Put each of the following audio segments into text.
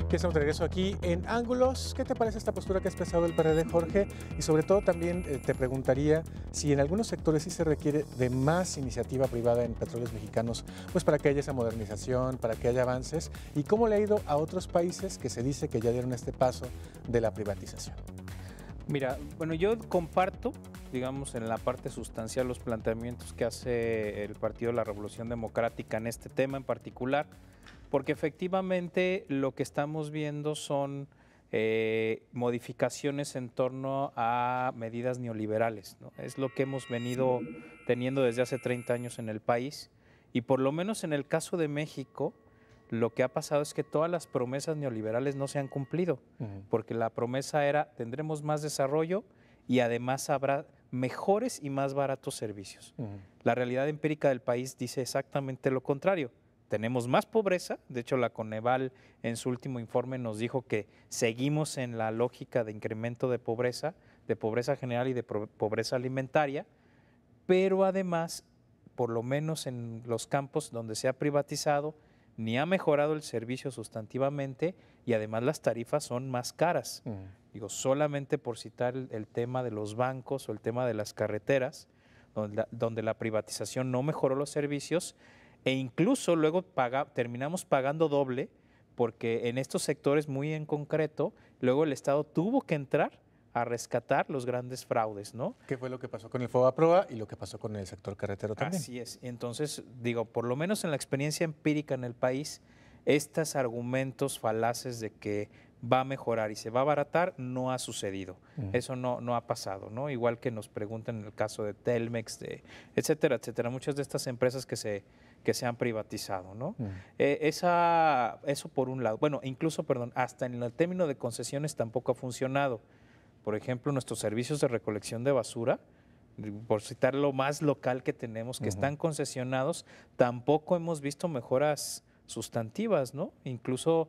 Que estamos de regreso aquí en Ángulos. ¿Qué te parece esta postura que ha expresado el PRD, Jorge? Y sobre todo también te preguntaría si en algunos sectores sí se requiere de más iniciativa privada en petróleos mexicanos, pues para que haya esa modernización, para que haya avances, y cómo le ha ido a otros países que se dice que ya dieron este paso de la privatización. Mira, bueno, yo comparto, digamos, en la parte sustancial los planteamientos que hace el Partido de la Revolución Democrática en este tema en particular, porque efectivamente lo que estamos viendo son modificaciones en torno a medidas neoliberales, ¿no? Es lo que hemos venido teniendo desde hace 30 años en el país, y por lo menos en el caso de México, lo que ha pasado es que todas las promesas neoliberales no se han cumplido, porque la promesa era tendremos más desarrollo y además habrá mejores y más baratos servicios. La realidad empírica del país dice exactamente lo contrario. Tenemos más pobreza, de hecho la Coneval en su último informe nos dijo que seguimos en la lógica de incremento de pobreza general y de pobreza alimentaria, pero además, por lo menos en los campos donde se ha privatizado, ni ha mejorado el servicio sustantivamente y además las tarifas son más caras. Digo, solamente por citar el tema de los bancos o el tema de las carreteras, donde la privatización no mejoró los servicios e incluso luego terminamos pagando doble porque en estos sectores muy en concreto, luego el Estado tuvo que entrar a rescatar los grandes fraudes, ¿no? ¿Qué fue lo que pasó con el FOBAPROA y lo que pasó con el sector carretero también? Así es. Entonces, digo, por lo menos en la experiencia empírica en el país, estos argumentos falaces de que va a mejorar y se va a abaratar no ha sucedido. Eso no ha pasado, ¿no? Igual que nos preguntan en el caso de Telmex, etcétera, etcétera. Muchas de estas empresas que se han privatizado, ¿no? Eso por un lado. Bueno, incluso, perdón, hasta en el término de concesiones tampoco ha funcionado. Por ejemplo, nuestros servicios de recolección de basura, por citar lo más local que tenemos, que están concesionados, tampoco hemos visto mejoras sustantivas, ¿no? Incluso,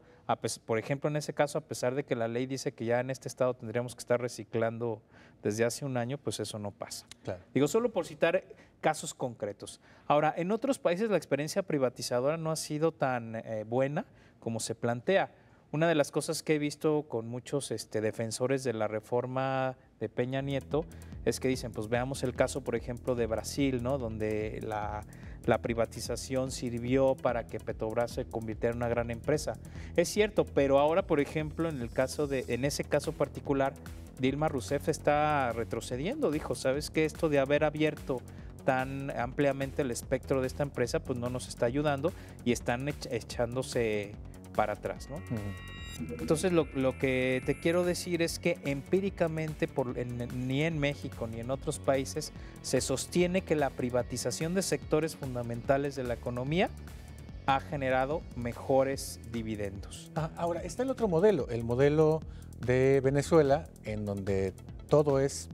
por ejemplo, en ese caso, a pesar de que la ley dice que ya en este estado tendríamos que estar reciclando desde hace un año, pues eso no pasa. Claro. Digo, solo por citar casos concretos. Ahora, en otros países la experiencia privatizadora no ha sido tan buena como se plantea. Una de las cosas que he visto con muchos defensores de la reforma de Peña Nieto es que dicen, pues veamos el caso, por ejemplo, de Brasil, ¿no? Donde la privatización sirvió para que Petrobras se convirtiera en una gran empresa. Es cierto, pero ahora, por ejemplo, en ese caso particular, Dilma Rousseff está retrocediendo. Dijo, ¿sabes qué? Esto de haber abierto tan ampliamente el espectro de esta empresa, pues no nos está ayudando y están echándose para atrás, ¿no? Entonces lo que te quiero decir es que empíricamente ni en México ni en otros países se sostiene que la privatización de sectores fundamentales de la economía ha generado mejores dividendos. Ahora, está el otro modelo, el modelo de Venezuela, en donde todo es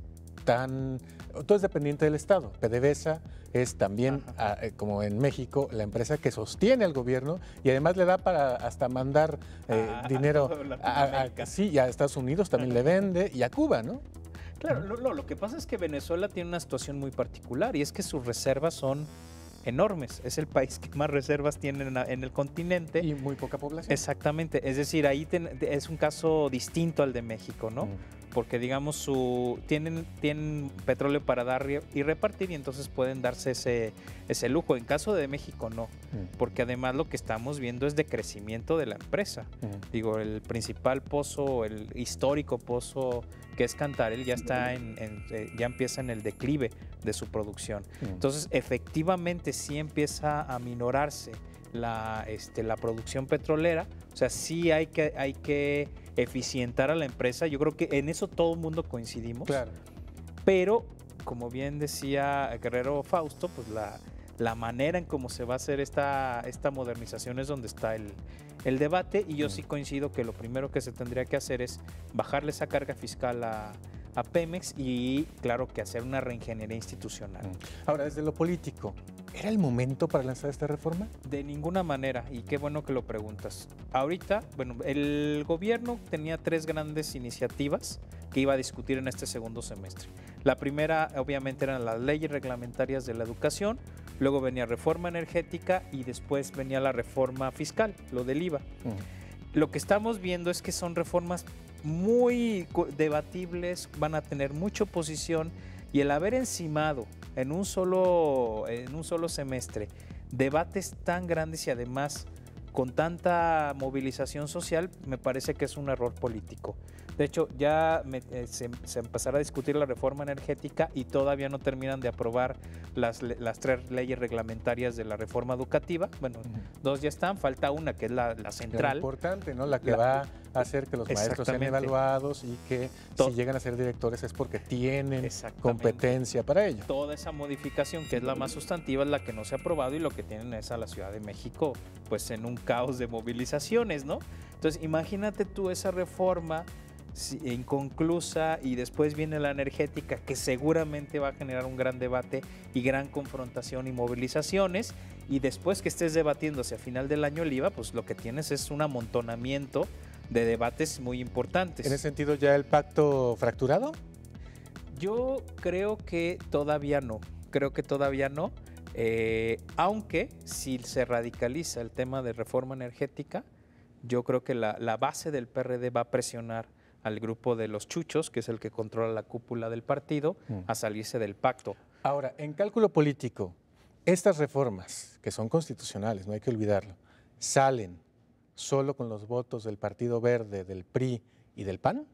dependiente del Estado. PDVSA es también, como en México, la empresa que sostiene al gobierno y además le da para hasta mandar dinero a Estados Unidos, también le vende, y a Cuba, ¿no? Claro, lo que pasa es que Venezuela tiene una situación muy particular y es que sus reservas son enormes. Es el país que más reservas tiene en el continente. Y muy poca población. Exactamente. Es decir, ahí es un caso distinto al de México, ¿no? Porque, digamos, tienen petróleo para dar y repartir y entonces pueden darse ese lujo. En caso de México, no. Porque además lo que estamos viendo es decrecimiento de la empresa. Digo, el principal pozo, el histórico pozo que es Cantarell, ya ya empieza en el declive de su producción. Entonces, efectivamente, sí empieza a minorarse la producción petrolera. O sea, sí hay que eficientar a la empresa. Yo creo que en eso todo el mundo coincidimos. Claro. Pero, como bien decía Guerrero Fausto, pues la manera en cómo se va a hacer esta modernización es donde está el debate, y yo sí coincido que lo primero que se tendría que hacer es bajarle esa carga fiscal a Pemex y, claro, que hacer una reingeniería institucional. Ahora, desde lo político, ¿era el momento para lanzar esta reforma? De ninguna manera, y qué bueno que lo preguntas. Ahorita, bueno, el gobierno tenía 3 grandes iniciativas que iba a discutir en este segundo semestre. La primera, obviamente, eran las leyes reglamentarias de la educación, luego venía reforma energética y después venía la reforma fiscal, lo del IVA. lo que estamos viendo es que son reformas muy debatibles, van a tener mucha oposición, y el haber encimado en un solo semestre debates tan grandes y además con tanta movilización social, me parece que es un error político. De hecho, ya se empezará a discutir la reforma energética y todavía no terminan de aprobar las 3 leyes reglamentarias de la reforma educativa. Bueno, 2 ya están, falta una que es la central. La importante, ¿no? La que va a hacer que los maestros sean evaluados y que si llegan a ser directores es porque tienen competencia para ello. Toda esa modificación, que es la más sustantiva, es la que no se ha aprobado, y lo que tienen es a la Ciudad de México pues en un caos de movilizaciones, ¿no? Entonces, imagínate tú esa reforma inconclusa, y después viene la energética, que seguramente va a generar un gran debate y gran confrontación y movilizaciones, y después que estés debatiendo hacia final del año el IVA, pues lo que tienes es un amontonamiento de debates muy importantes. ¿En ese sentido ya el pacto fracturado? Yo creo que todavía no, aunque si se radicaliza el tema de reforma energética, yo creo que la base del PRD va a presionar al grupo de los chuchos, que es el que controla la cúpula del partido, a salirse del pacto. Ahora, en cálculo político, estas reformas, que son constitucionales, no hay que olvidarlo, ¿salen solo con los votos del Partido Verde, del PRI y del PAN?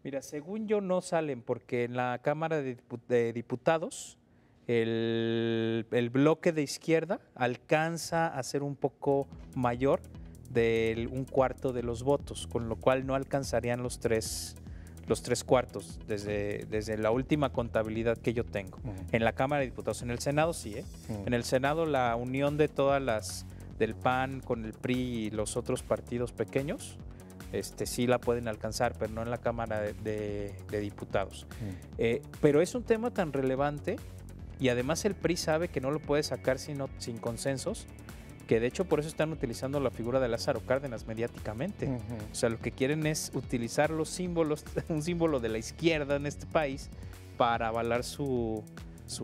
Mira, según yo no salen, porque en la Cámara de Diputados el bloque de izquierda alcanza a ser un poco mayor de 1/4 de los votos, con lo cual no alcanzarían los 3/4 desde la última contabilidad que yo tengo. En la Cámara de Diputados, en el Senado sí, en el Senado la unión de todas las del PAN con el PRI y los otros partidos pequeños, sí la pueden alcanzar, pero no en la Cámara de Diputados. Pero es un tema tan relevante, y además el PRI sabe que no lo puede sacar sin consensos, que de hecho por eso están utilizando la figura de Lázaro Cárdenas mediáticamente. O sea, lo que quieren es utilizar los símbolos, un símbolo de la izquierda en este país, para avalar su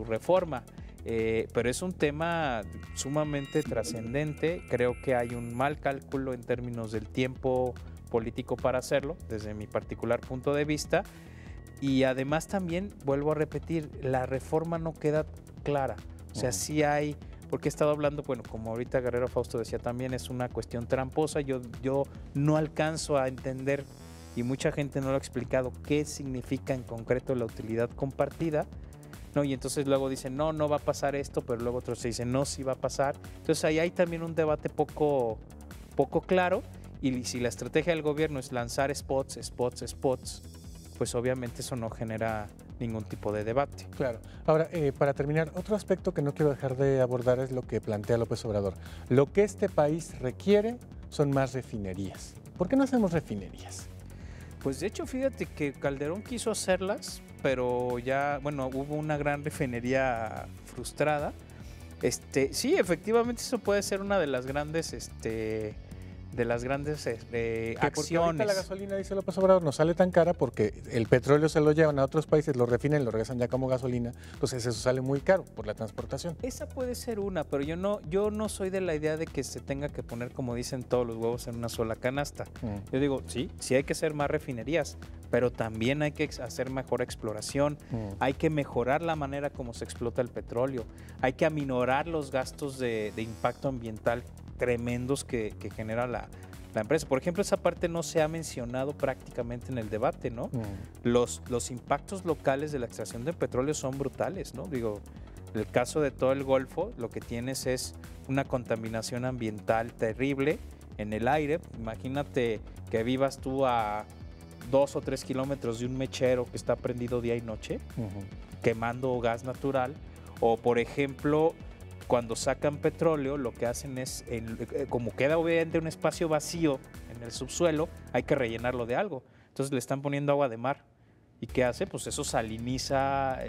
reforma. Pero es un tema sumamente trascendente. Creo que hay un mal cálculo en términos del tiempo político para hacerlo, desde mi particular punto de vista. Y además también, vuelvo a repetir, la reforma no queda clara. O sea, sí hay... Porque he estado hablando, bueno, como ahorita Guerrero Fausto decía también, es una cuestión tramposa. Yo no alcanzo a entender, y mucha gente no lo ha explicado, qué significa en concreto la utilidad compartida, ¿no? Y entonces luego dicen, no va a pasar esto, pero luego otros se dicen, no, sí va a pasar. Entonces ahí hay también un debate poco claro, y si la estrategia del gobierno es lanzar spots, pues obviamente eso no genera ningún tipo de debate. Claro. Ahora, para terminar, otro aspecto que no quiero dejar de abordar es lo que plantea López Obrador. Lo que este país requiere son más refinerías. ¿Por qué no hacemos refinerías? Pues de hecho, fíjate que Calderón quiso hacerlas, pero ya, bueno, hubo una gran refinería frustrada. Sí, efectivamente eso puede ser una de las grandes acciones. Porque ahorita la gasolina, dice López Obrador, no sale tan cara porque el petróleo se lo llevan a otros países, lo refinan y lo regresan ya como gasolina, entonces eso sale muy caro por la transportación. Esa puede ser una, pero yo no soy de la idea de que se tenga que poner, como dicen, todos los huevos en una sola canasta. Yo digo, sí hay que hacer más refinerías, pero también hay que hacer mejor exploración, hay que mejorar la manera como se explota el petróleo, hay que aminorar los gastos de impacto ambiental tremendos que genera la empresa. Por ejemplo, esa parte no se ha mencionado prácticamente en el debate, ¿no? Los impactos locales de la extracción de petróleo son brutales, ¿no? Digo, el caso de todo el Golfo, lo que tienes es una contaminación ambiental terrible en el aire. Imagínate que vivas tú a 2 o 3 kilómetros de un mechero que está prendido día y noche, quemando gas natural, o por ejemplo, cuando sacan petróleo, lo que hacen es, como queda obviamente un espacio vacío en el subsuelo, hay que rellenarlo de algo. Entonces le están poniendo agua de mar. ¿Y qué hace? Pues eso saliniza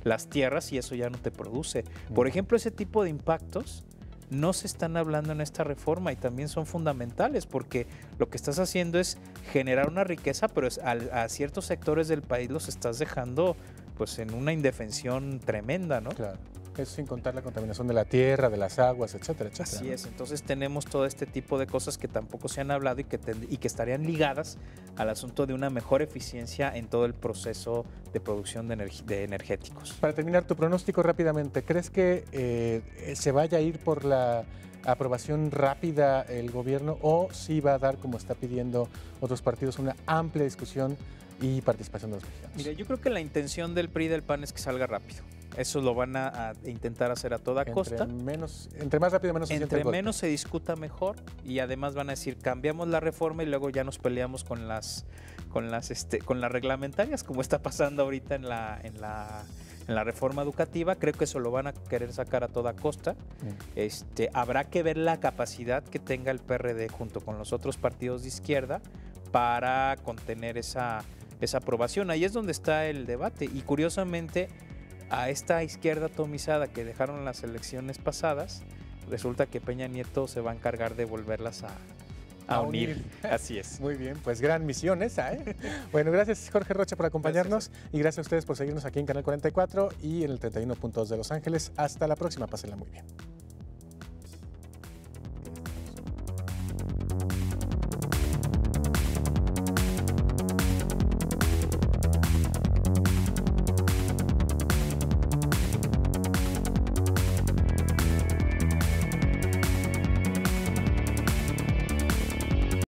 las tierras, y eso ya no te produce. Por ejemplo, ese tipo de impactos no se están hablando en esta reforma, y también son fundamentales, porque lo que estás haciendo es generar una riqueza, pero a ciertos sectores del país los estás dejando pues en una indefensión tremenda, ¿no? Claro. Eso sin contar la contaminación de la tierra, de las aguas, etcétera, etcétera. Así es, entonces tenemos todo este tipo de cosas que tampoco se han hablado y que estarían ligadas al asunto de una mejor eficiencia en todo el proceso de producción de energéticos. Para terminar, tu pronóstico rápidamente, ¿crees que se vaya a ir por la aprobación rápida el gobierno o si va a dar, como está pidiendo otros partidos, una amplia discusión y participación de los mexicanos? Mira, yo creo que la intención del PRI y del PAN es que salga rápido. Eso lo van a intentar hacer a toda costa. Entre más rápido, menos se siente el golpe. Menos se discuta mejor y además van a decir cambiamos la reforma y luego ya nos peleamos con las reglamentarias, como está pasando ahorita en la reforma educativa. Creo que eso lo van a querer sacar a toda costa. Habrá que ver la capacidad que tenga el PRD junto con los otros partidos de izquierda para contener esa aprobación. Ahí es donde está el debate y curiosamente a esta izquierda atomizada que dejaron en las elecciones pasadas, resulta que Peña Nieto se va a encargar de volverlas a unir. Así es. Muy bien, pues gran misión esa, ¿eh? Bueno, gracias Jorge Rocha por acompañarnos y gracias a ustedes por seguirnos aquí en Canal 44 y en el 31.2 de Los Ángeles. Hasta la próxima, pásenla muy bien.